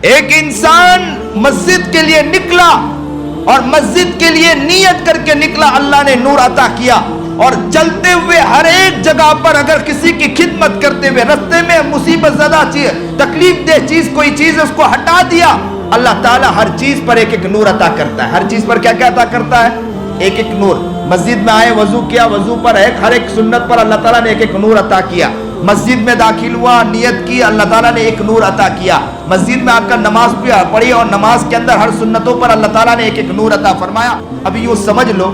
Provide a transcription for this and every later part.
ایک انسان مسجد کے لیے نکلا اور مسجد کے لیے نیت کر کے نکلا، اللہ نے نور عطا کیا، اور چلتے ہوئے ہر ایک جگہ پر اگر کسی کی خدمت کرتے ہوئے رستے میں مصیبت زدہ چیز، تکلیف دہ چیز کوئی چیز اس کو ہٹا دیا، اللہ تعالیٰ ہر چیز پر ایک ایک نور عطا کرتا ہے۔ ہر چیز پر کیا کیا عطا کرتا ہے؟ ایک ایک نور۔ مسجد میں آئے، وضو کیا، وضو پر ہر ایک سنت پر اللہ تعالیٰ نے ایک ایک نور عطا کیا۔ مسجد میں داخل ہوا، نیت کی، اللہ تعالیٰ نے ایک نور عطا کیا۔ مسجد میں آ کر نماز پڑھی اور نماز کے اندر ہر سنتوں پر اللہ تعالیٰ نے ایک ایک نور عطا فرمایا۔ ابھی یوں سمجھ لو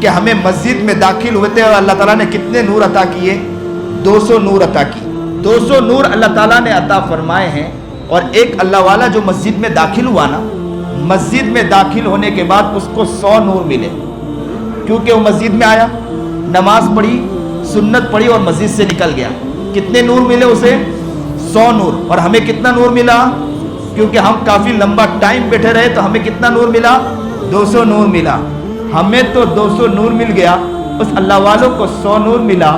کہ ہمیں مسجد میں داخل ہوتے اور اللہ تعالیٰ نے کتنے نور عطا کیے؟ 200 نور عطا کی۔ 200 نور اللہ تعالیٰ نے عطا فرمائے ہیں۔ اور ایک اللہ والا جو مسجد میں داخل ہوا نا، مسجد میں داخل ہونے کے بعد اس کو 100 نور ملے، کیونکہ وہ مسجد میں آیا، نماز پڑھی، سنت پڑھی اور مسجد سے نکل گیا۔ کتنے نور ملے اسے؟ 100 نور۔ اور ہمیں کتنا نور ملا؟ کیونکہ ہم کافی لمبا ٹائم بیٹھے رہے تو ہمیں کتنا نور ملا؟ 200 نور ملا۔ ہمیں تو 200 نور مل گیا، اس اللہ والوں کو 100 نور ملا،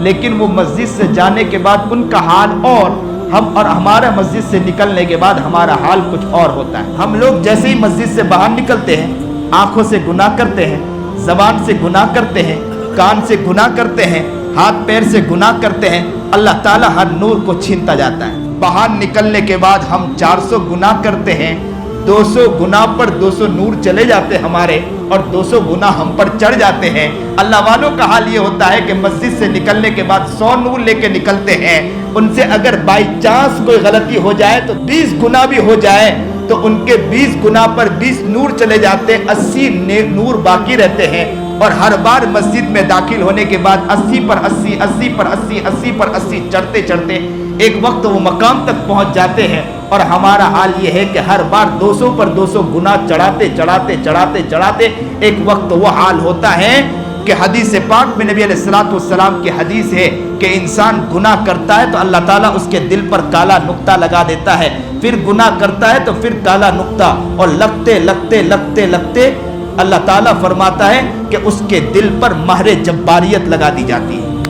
لیکن وہ مسجد سے جانے کے بعد ان کا حال اور ہمارا مسجد سے نکلنے کے بعد ہمارا حال کچھ اور ہوتا ہے۔ ہم لوگ جیسے ہی مسجد سے باہر نکلتے ہیں، آنکھوں سے گناہ کرتے ہیں، زبان سے گناہ کرتے ہیں، کان سے گناہ کرتے ہیں، ہاتھ پیر سے گناہ کرتے ہیں، اللہ تعالیٰ ہر نور کو چھینتا جاتا ہے۔ باہر نکلنے کے بعد ہم 400 گناہ کرتے ہیں، 200 گناہ پر 200 نور چلے جاتے ہمارے، اور 200 گناہ ہم پر چڑھ جاتے ہیں۔ اللہ والوں کا حال یہ ہوتا ہے کہ مسجد سے نکلنے کے بعد 100 نور لے کے نکلتے ہیں، ان سے اگر بائی چانس کوئی غلطی ہو جائے تو 20 گناہ بھی ہو جائے تو ان کے 20 گناہ پر 20 نور چلے جاتے، 80 نور باقی رہتے ہیں۔ اور ہر بار مسجد میں داخل ہونے کے بعد 80 پر 80، 80 پر 80، 80 پر 80 چڑھتے چڑھتے ایک وقت وہ مقام تک پہنچ جاتے ہیں، اور ہمارا حال یہ ہے کہ ہر بار 200 پر 200 گناہ چڑھاتے چڑھاتے چڑھاتے چڑھاتے ایک وقت وہ حال ہوتا ہے کہ حدیث پاک میں نبی علیہ الصلوۃ والسلام کی حدیث ہے کہ انسان گناہ کرتا ہے تو اللہ تعالیٰ اس کے دل پر کالا نقطہ لگا دیتا ہے، پھر گناہ کرتا ہے تو پھر کالا نقطہ، اور لگتے لگتے لگتے لگتے اللہ تعالیٰ فرماتا ہے کہ اس کے دل پر مہر جباریت لگا دی جاتی ہے۔